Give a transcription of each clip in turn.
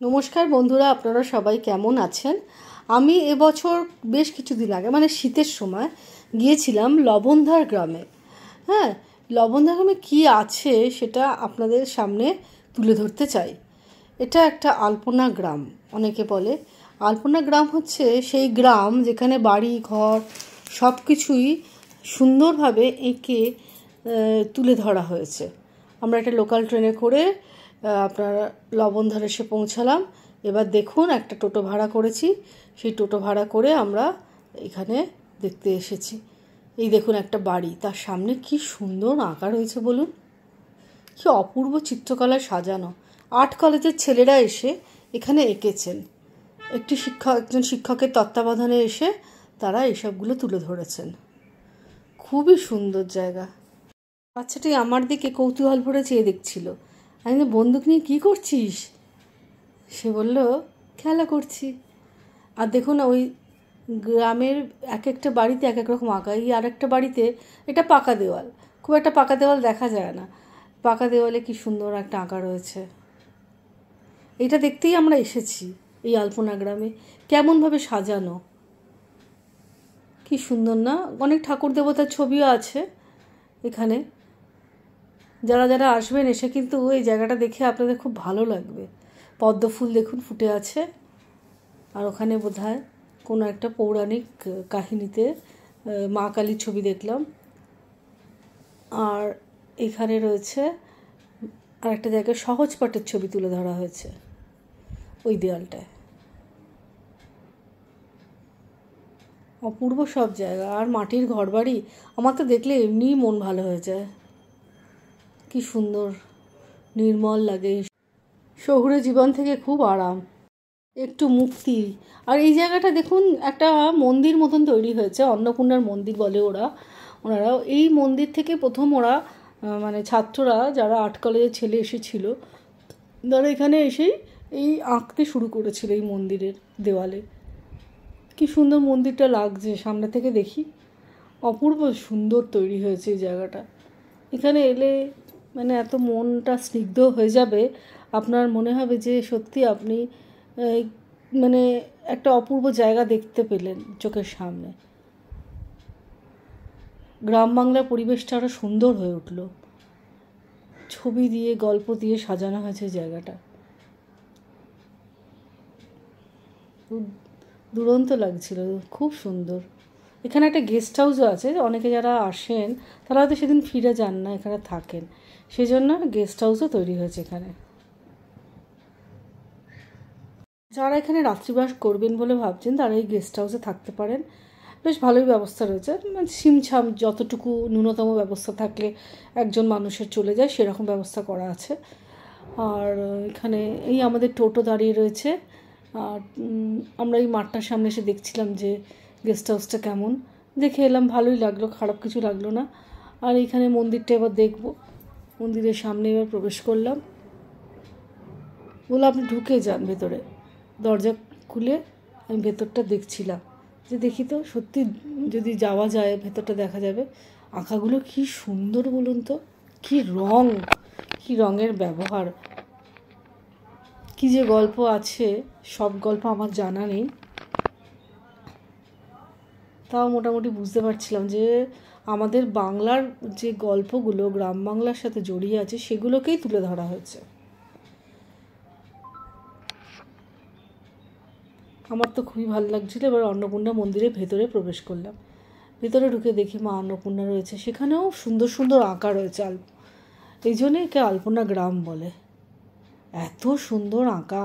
নমস্কার বন্ধুরা, আপনারা সবাই কেমন আছেন? আমি এবছর বেশ কিছুদিন আগে মানে শীতের সময় গিয়েছিলাম লবণধার গ্রামে। হ্যাঁ, লবণধার গ্রামে কী আছে সেটা আপনাদের সামনে তুলে ধরতে চাই। এটা একটা আলপনা গ্রাম, অনেকে বলে। আলপনা গ্রাম হচ্ছে সেই গ্রাম যেখানে বাড়ি ঘর সব কিছুই সুন্দরভাবে এঁকে তুলে ধরা হয়েছে। আমরা একটা লোকাল ট্রেনে করে আপনার লবণধার এসে পৌঁছালাম। এবার দেখুন, একটা টোটো ভাড়া করেছি, সেই টোটো ভাড়া করে আমরা এখানে দেখতে এসেছি। এই দেখুন একটা বাড়ি, তার সামনে কি সুন্দর আঁকা রয়েছে বলুন, কি অপূর্ব চিত্রকলায় সাজানো। আর্ট কলেজের ছেলেরা এসে এখানে এঁকেছেন। একজন শিক্ষকের তত্ত্বাবধানে এসে তারা এসবগুলো তুলে ধরেছেন। খুবই সুন্দর জায়গা। বাচ্চাটি আমার দিকে কৌতূহল ভরে চেয়ে দেখছিল। আমি বন্দুক নিয়ে কী করছিস? সে বলল, খেলা করছি। আর দেখুন, ওই গ্রামের এক একটা বাড়িতে এক এক রকম আঁকা। এই আর একটা বাড়িতে, এটা পাকা দেওয়াল, খুব একটা পাকা দেওয়াল দেখা যায় না, পাকা দেওয়ালে কি সুন্দর একটা আঁকা রয়েছে। এটা দেখতেই আমরা এসেছি এই আলপনা গ্রামে। কেমনভাবে সাজানো, কি সুন্দর না? অনেক ঠাকুর দেবতার ছবিও আছে এখানে। যারা যারা আসবেন এসে কিন্তু এই জায়গাটা দেখে আপনাদের খুব ভালো লাগবে। পদ্ম ফুল দেখুন ফুটে আছে। আর ওখানে বোধহয় কোনো একটা পৌরাণিক কাহিনীতে মা কালীর ছবি দেখলাম। আর এখানে রয়েছে আর একটা জায়গায় সহজ পাঠের ছবি তুলে ধরা হয়েছে ওই দেওয়ালটায়। অপূর্ব সব জায়গা। আর মাটির ঘরবাড়ি, আমার তো দেখলে এমনিই মন ভালো হয়ে যায়। কি সুন্দর, নির্মল লাগে। শহুরে জীবন থেকে খুব আরাম, একটু মুক্তি। আর এই জায়গাটা দেখুন, একটা মন্দির মতন তৈরি হয়েছে, অন্নপূর্ণার মন্দির বলে ওনারা। এই মন্দির থেকে প্রথম ওরা মানে ছাত্ররা, যারা আর্ট কলেজের ছেলে এসেছিল, তারা এখানে এসেই এই আঁকতে শুরু করেছিল এই মন্দিরের দেওয়ালে। কি সুন্দর মন্দিরটা লাগছে, সামনে থেকে দেখি অপূর্ব সুন্দর তৈরি হয়েছে এই জায়গাটা। এখানে এলে মানে এত মনটা স্নিগ্ধ হয়ে যাবে, আপনার মনে হবে যে সত্যি আপনি মানে একটা অপূর্ব জায়গা দেখতে পেলেন চোখের সামনে। গ্রাম বাংলার পরিবেশটা আরও সুন্দর হয়ে উঠল। ছবি দিয়ে, গল্প দিয়ে সাজানো হয়েছে জায়গাটা। দুরন্ত লাগছিল, খুব সুন্দর। এখানে একটা গেস্ট হাউসও আছে। অনেকে যারা আসেন তারা হয়তো সেদিন ফিরে যান না, এখানে থাকেন, সেই জন্য গেস্ট হাউসও তৈরি হয়েছে এখানে। যারা এখানে রাত্রিবাস করবেন বলে ভাবছেন তারা এই গেস্ট হাউসে থাকতে পারেন। বেশ ভালোই ব্যবস্থা রয়েছে, মানে ছিমছাম যতটুকু ন্যূনতম ব্যবস্থা থাকলে একজন মানুষের চলে যায় সেরকম ব্যবস্থা করা আছে। আর এখানে এই আমাদের টোটো দাঁড়িয়ে রয়েছে। আর আমরা এই মাঠটার সামনে এসে দেখছিলাম যে গেস্ট হাউসটা কেমন। দেখে এলাম, ভালোই লাগলো, খারাপ কিছু লাগলো না। আর এইখানে মন্দিরটা এবার দেখব। মন্দিরের সামনে এবার প্রবেশ করলাম। বলে আপনি ঢুকে যান ভেতরে। দরজা খুলে আমি ভেতরটা দেখছিলাম, যে দেখি তো সত্যি যদি যাওয়া যায় ভেতরটা দেখা যাবে। আঁকাগুলো কি সুন্দর বলুন তো, কি রং, কি রঙের ব্যবহার, কি যে গল্প আছে। সব গল্প আমার জানা নেই, তাও মোটামুটি বুঝতে পারছিলাম যে আমাদের বাংলার যে গল্পগুলো গ্রাম বাংলার সাথে জড়িয়ে আছে সেগুলোকেই তুলে ধরা হয়েছে। আমার তো খুবই ভালো লাগছিল। এবার অন্নপূর্ণা মন্দিরের ভেতরে প্রবেশ করলাম। ভেতরে ঢুকে দেখি মা অন্নপূর্ণা রয়েছে, সেখানেও সুন্দর সুন্দর আঁকা রয়েছে। এই জন্যে একে আলপনা গ্রাম বলে। এত সুন্দর আঁকা,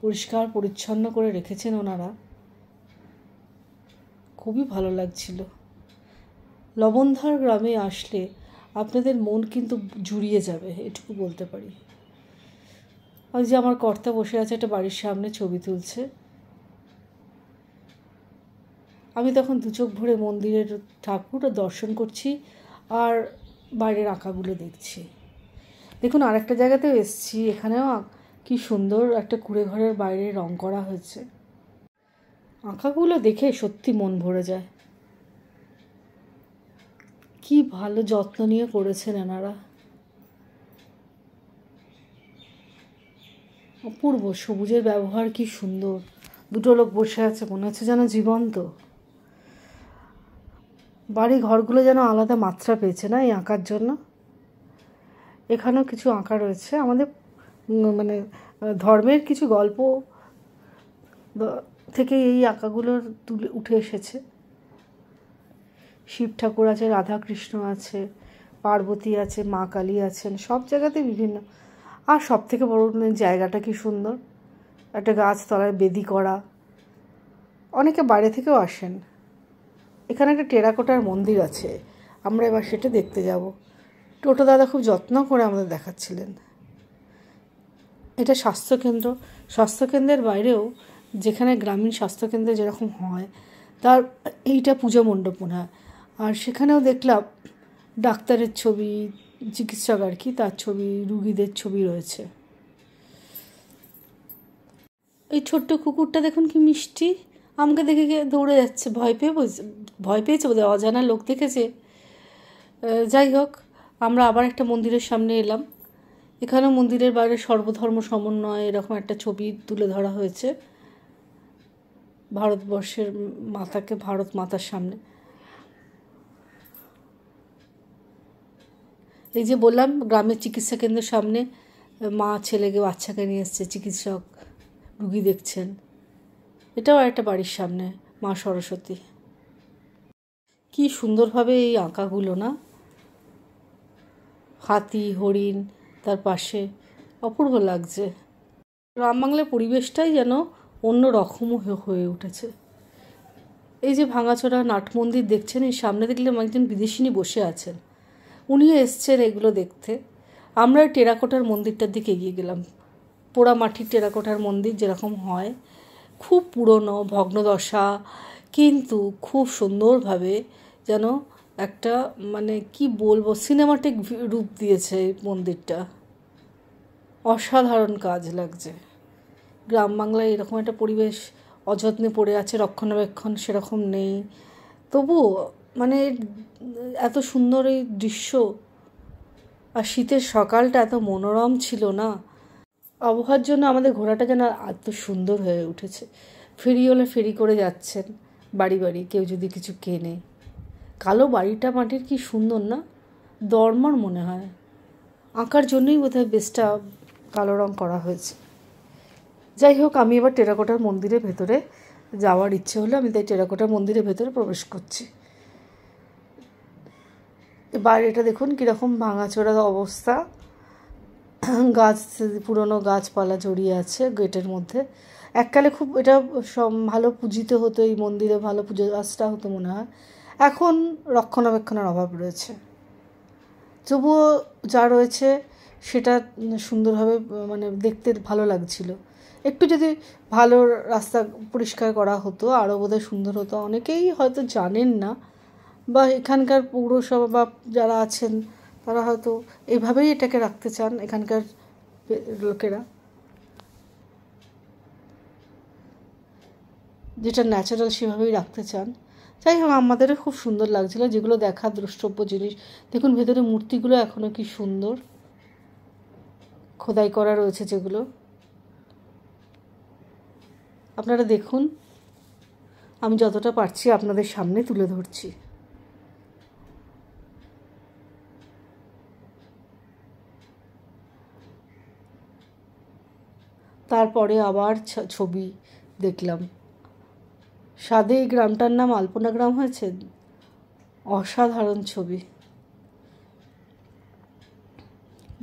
পরিষ্কার পরিচ্ছন্ন করে রেখেছেন ওনারা, খুবই ভালো লাগছিল। লবণধার গ্রামে আসলে আপনাদের মন কিন্তু জুড়িয়ে যাবে, এটুকু বলতে পারি। ওই যে আমার কর্তা বসে আছে একটা বাড়ির সামনে, ছবি তুলছে। আমি তখন দু চোখ ভরে মন্দিরের ঠাকুর দর্শন করছি আর বাইরের আঁকাগুলো দেখছি। দেখুন আরেকটা জায়গাতেও এসেছি, এখানেও কি সুন্দর একটা কুঁড়ে ঘরের বাইরে রং করা হয়েছে। আঁকাগুলো দেখে সত্যি মন ভরে যায়। কি ভালো যত্ন নিয়ে করেছেন এনারা। অপূর্ব সবুজের ব্যবহার কি সুন্দর। দুটো লোক বসে আছে, মনে হচ্ছে যেন জীবন্ত। বাড়ি ঘরগুলো যেন আলাদা মাত্রা পেয়েছে না এই আঁকার জন্য। এখানেও কিছু আঁকা রয়েছে আমাদের মানে ধর্মের কিছু গল্প থেকে এই আঁকাগুলোর তুলে উঠে এসেছে। শিব ঠাকুর আছে, রাধা কৃষ্ণ আছে, পার্বতী আছে, মা কালী আছেন, সব জায়গাতে বিভিন্ন। আর সব থেকে বড় জায়গাটা কি সুন্দর, একটা গাছতলায় বেদি করা। অনেকে বাইরে থেকেও আসেন। এখানে একটা টেরাকোটার মন্দির আছে, আমরা এবার সেটা দেখতে যাব। টোটো দাদা খুব যত্ন করে আমাদের দেখাচ্ছিলেন। এটা স্বাস্থ্যকেন্দ্র। স্বাস্থ্যকেন্দ্রের বাইরেও যেখানে গ্রামীণ স্বাস্থ্যকেন্দ্রে যেরকম হয় তার এইটা পূজা মণ্ডপ মনে হয়। আর সেখানেও দেখলাম ডাক্তারের ছবি, চিকিৎসক আর কি, তার ছবি, রুগীদের ছবি রয়েছে। এই ছোট্ট কুকুরটা দেখুন কি মিষ্টি, আমাকে দেখে দৌড়ে যাচ্ছে, ভয় পেয়েছে বোধহয়, অজানা লোক দেখেছে। যাই হোক, আমরা আবার একটা মন্দিরের সামনে এলাম। এখানেও মন্দিরের বাইরে সর্বধর্ম সমন্বয় এরকম একটা ছবি তুলে ধরা হয়েছে, ভারতবর্ষের মাতাকে, ভারত মাতার সামনে। এই যে বললাম গ্রামের চিকিৎসা কেন্দ্রের সামনে মা ছেলেকে বাচ্চাকে নিয়ে এসছে, চিকিৎসক রুগী দেখছেন। এটাও একটা বাড়ির সামনে মা সরস্বতী। কি সুন্দরভাবে এই আঁকাগুলো না, হাতি, হরিণ, তার পাশে অপূর্ব লাগছে। গ্রাম বাংলার পরিবেশটাই যেন অন্য রকম হয়ে উঠেছে। এই যে ভাঙাচোরা নাট মন্দির দেখছেন, এই সামনে দেখলাম একজন বিদেশিনী বসে আছেন, উনিও এসছেন এগুলো দেখতে। আমরা টেরাকোটার মন্দিরটার দিকে এগিয়ে গেলাম। পোড়া মাটির টেরাকোটার মন্দির যেরকম হয়, খুব পুরনো, ভগ্নদশা, কিন্তু খুব সুন্দরভাবে যেন একটা মানে কি বলবো, সিনেমাটিক রূপ দিয়েছে এই মন্দিরটা। অসাধারণ কাজ লাগছে। গ্রাম বাংলায় এরকম একটা পরিবেশ অযত্নে পড়ে আছে, রক্ষণাবেক্ষণ সেরকম নেই, তবুও মানে এত সুন্দর এই দৃশ্য। আর শীতের সকালটা এত মনোরম ছিল না। আবহাওয়ার জন্য আমাদের ঘোরাটা যেন এত সুন্দর হয়ে উঠেছে। ফেরিওয়ালা ফেরি করে যাচ্ছেন বাড়ি বাড়ি, কেউ যদি কিছু কেনে। কালো বাড়িটা মাটির কি সুন্দর না, দরমার মনে হয়। আঁকার জন্যই বোধহয় বেশটা কালো রঙ করা হয়েছে। যাই হোক, আমি এবার টেরাকোটার মন্দিরের ভেতরে যাওয়ার ইচ্ছে হলো, আমি তাই টেরাকোটার মন্দিরের ভেতরে প্রবেশ করছি। বাইরেটা দেখুন কীরকম ভাঙাচোরা অবস্থা, গাছ, পুরনো গাছপালা জড়িয়ে আছে গেটের মধ্যে। এককালে খুব এটা ভালো পূজিত হতো, এই মন্দিরে ভালো পুজো আচরা হতো মনে হয়। এখন রক্ষণাবেক্ষণের অভাব রয়েছে, তবুও যা রয়েছে সেটা সুন্দরভাবে মানে দেখতে ভালো লাগছিল। একটু যদি ভালো রাস্তা পরিষ্কার করা হতো আরও বোধহয় সুন্দর হতো। অনেকেই হয়তো জানেন না, বা এখানকার পৌরসভা বা যারা আছেন তারা হয়তো এভাবেই এটাকে রাখতে চান, এখানকার লোকেরা, যেটা ন্যাচারাল সেভাবেই রাখতে চান। যাই হোক, আমাদেরও খুব সুন্দর লাগছিল যেগুলো দেখার দ্রষ্টব্য জিনিস। দেখুন ভেতরে মূর্তিগুলো এখনও কি সুন্দর খোদাই করা রয়েছে, যেগুলো আপনারা দেখুন। আমি যতটা পারছি আপনাদের সামনে তুলে ধরছি। তারপরে আবার ছবি দেখলাম। সাদে এই গ্রামটার নাম আলপনা গ্রাম হয়েছে, অসাধারণ ছবি।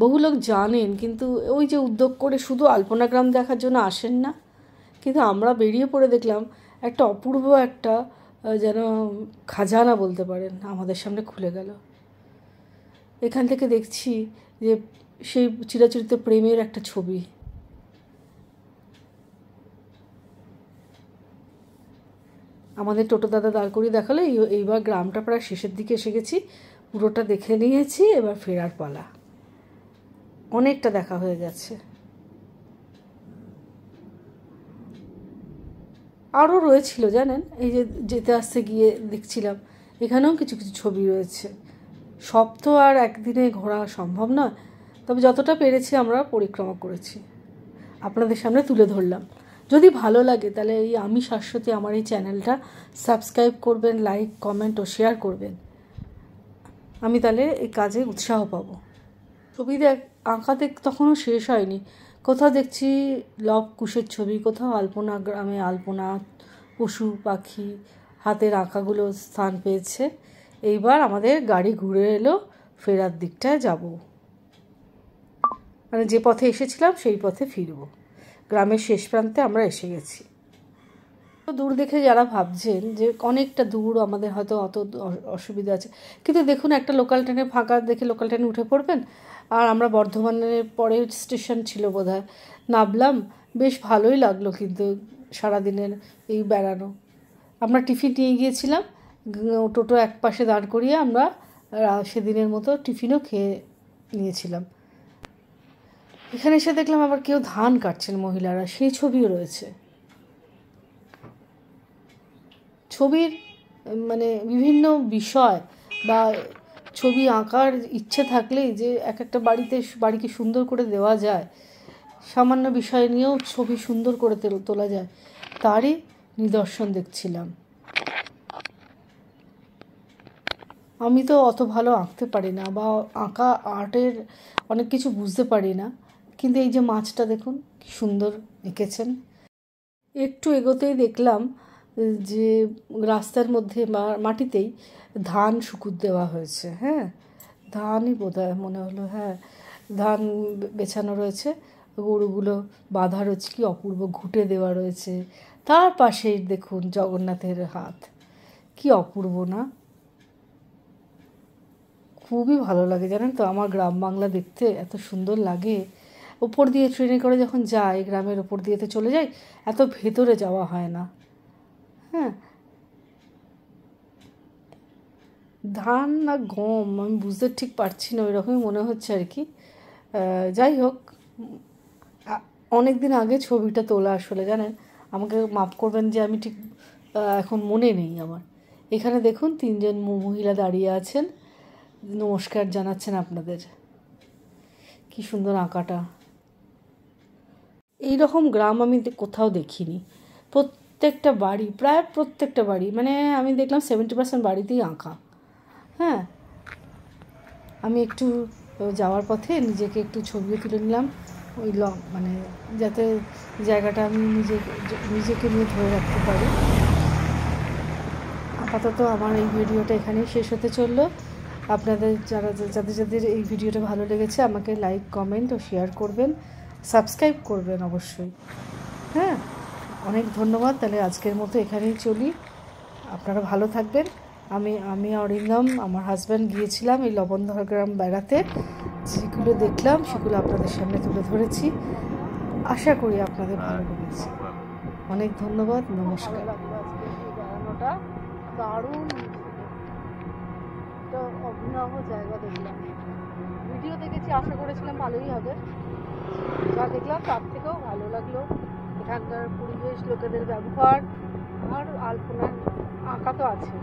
বহু লোক জানেন, কিন্তু ওই যে উদ্যোগ করে শুধু আলপনা গ্রাম দেখার জন্য আসেন না। কিন্তু আমরা বেরিয়ে পড়ে দেখলাম একটা অপূর্ব একটা যেন খাজানা বলতে পারেন আমাদের সামনে খুলে গেল। এখান থেকে দেখছি যে সেই চিরাচরিত প্রেমের একটা ছবি। আমাদের টোটো দাদা দাঁড় করিয়ে দেখালো। এইবার গ্রামটা প্রায় শেষের দিকে এসে গেছি, পুরোটা দেখে নিয়েছি, এবার ফেরার পালা। অনেকটা দেখা হয়ে গেছে। আরও রয়েছিল জানেন, এই যে যেতে আসতে গিয়ে দেখছিলাম এখানেও কিছু কিছু ছবি রয়েছে। সব তো আর একদিনে ঘোরা সম্ভব নয়, তবে যতটা পেরেছি আমরা পরিক্রমা করেছি। আপনাদের সামনে তুলে ধরলাম। যদি ভালো লাগে তাহলে এই আমি শাশ্বতী আমার এই চ্যানেলটা সাবস্ক্রাইব করবেন, লাইক, কমেন্ট ও শেয়ার করবেন। আমি তাহলে এই কাজে উৎসাহ পাবো। ছবি আঁকাতে তখনও শেষ হয়নি। কোথাও দেখছি লব কুশের ছবি, কোথাও আলপনা গ্রামে আলপনা, পশু পাখি, হাতের আঁকাগুলো স্থান পেয়েছে। এইবার আমাদের গাড়ি ঘুরে এলো, ফেরার দিকটায় যাব। মানে যে পথে এসেছিলাম সেই পথে ফিরব। গ্রামের শেষ প্রান্তে আমরা এসে গেছি। দূর দেখে যারা ভাবছেন যে অনেকটা দূর, আমাদের হয়তো অত অসুবিধা আছে, কিন্তু দেখুন একটা লোকাল ট্রেনে ফাঁকা দেখে লোকাল ট্রেনে উঠে পড়বেন। আর আমরা বর্ধমানের পরের স্টেশন ছিল বোধহয়, নামলাম। বেশ ভালোই লাগলো কিন্তু সারাদিনের এই বেড়ানো। আমরা টিফিন নিয়ে গিয়েছিলাম, টোটো এক পাশে দাঁড় করিয়ে আমরা সেদিনের মতো টিফিনও খেয়ে নিয়েছিলাম। এখানে এসে দেখলাম আবার কেউ ধান কাটছেন মহিলারা, সেই ছবিও রয়েছে। ছবির মানে বিভিন্ন বিষয় বা ছবি আঁকার ইচ্ছে থাকলেই যে এক একটা বাড়িকে সুন্দর করে দেওয়া যায়, সামান্য বিষয় নিয়েও ছবি সুন্দর করে তোলা যায়, তারই নিদর্শন দেখছিলাম। আমি তো অত ভালো আঁকতে পারি না বা আঁকা আর্টের অনেক কিছু বুঝতে পারি না, কিন্তু এই যে মাছটা দেখুন কি সুন্দর এঁকেছেন। একটু এগোতেই দেখলাম যে রাস্তার মধ্যে মাটিতেই ধান শুকুর দেওয়া হয়েছে। হ্যাঁ, ধানই বোধহয় মনে হলো, হ্যাঁ ধান বেছানো রয়েছে, গরুগুলো বাঁধা রয়েছে, কি অপূর্ব ঘুঁটে দেওয়া রয়েছে। তার পাশেই দেখুন জগন্নাথের হাত, কি অপূর্ব না? খুবই ভালো লাগে জানেন তো, আমার গ্রাম বাংলা দেখতে এত সুন্দর লাগে। ওপর দিয়ে ট্রেনে করে যখন যাই, গ্রামের ওপর দিয়ে তো চলে যাই, এত ভেতরে যাওয়া হয় না। হ্যাঁ, ধান না গম আমি বুঝতে ঠিক পারছি না, ওই রকমই মনে হচ্ছে আর কি। যাই হোক, অনেক দিন আগে ছবিটা তোলা আসলে, জানেন, আমাকে মাফ করবেন যে আমি ঠিক এখন মনে নেই আমার। এখানে দেখুন তিনজন মহিলা দাঁড়িয়ে আছেন, নমস্কার জানাচ্ছেন আপনাদের। কি সুন্দর আঁকাটা। এই রকম গ্রাম আমি কোথাও দেখিনি। প্রত্যেকটা বাড়ি, প্রায় প্রত্যেকটা বাড়ি, মানে আমি দেখলাম 70% বাড়িতেই আঁকা। হ্যাঁ, আমি একটু যাওয়ার পথে নিজেকে একটু ছবিও তুলে নিলাম, ওই মানে যাতে জায়গাটা আমি নিজেকে নিয়ে ধরে রাখতে পারি। আপাতত আমার এই ভিডিওটা এখানেই শেষ হতে চললো। আপনাদের যাদের এই ভিডিওটা ভালো লেগেছে আমাকে লাইক, কমেন্ট ও শেয়ার করবেন, সাবস্ক্রাইব করবেন অবশ্যই। হ্যাঁ, অনেক ধন্যবাদ। তাহলে আজকের মতো এখানেই চলি, আপনারা ভালো থাকবেন। আমি অরিন্দম, আমার হাজব্যান্ড গিয়েছিলাম এই লবণধর গ্রাম বেড়াতে। যেগুলো দেখলাম সেগুলো আপনাদের সামনে তুলে ধরেছি। আশা করি আপনাদের ভালো লেগেছে। অনেক ধন্যবাদ, নমস্কার। বেড়ানোটা দারুণ, একটা অভিনব জায়গা দেখলাম। ভিডিও দেখেছি, আশা করেছিলাম ভালোই হবে, যা দেখলাম তার থেকেও ভালো লাগলো। এখানকার পরিবেশ, লোকেদের ব্যবহার আর আলপনার আঁকা তো আছে।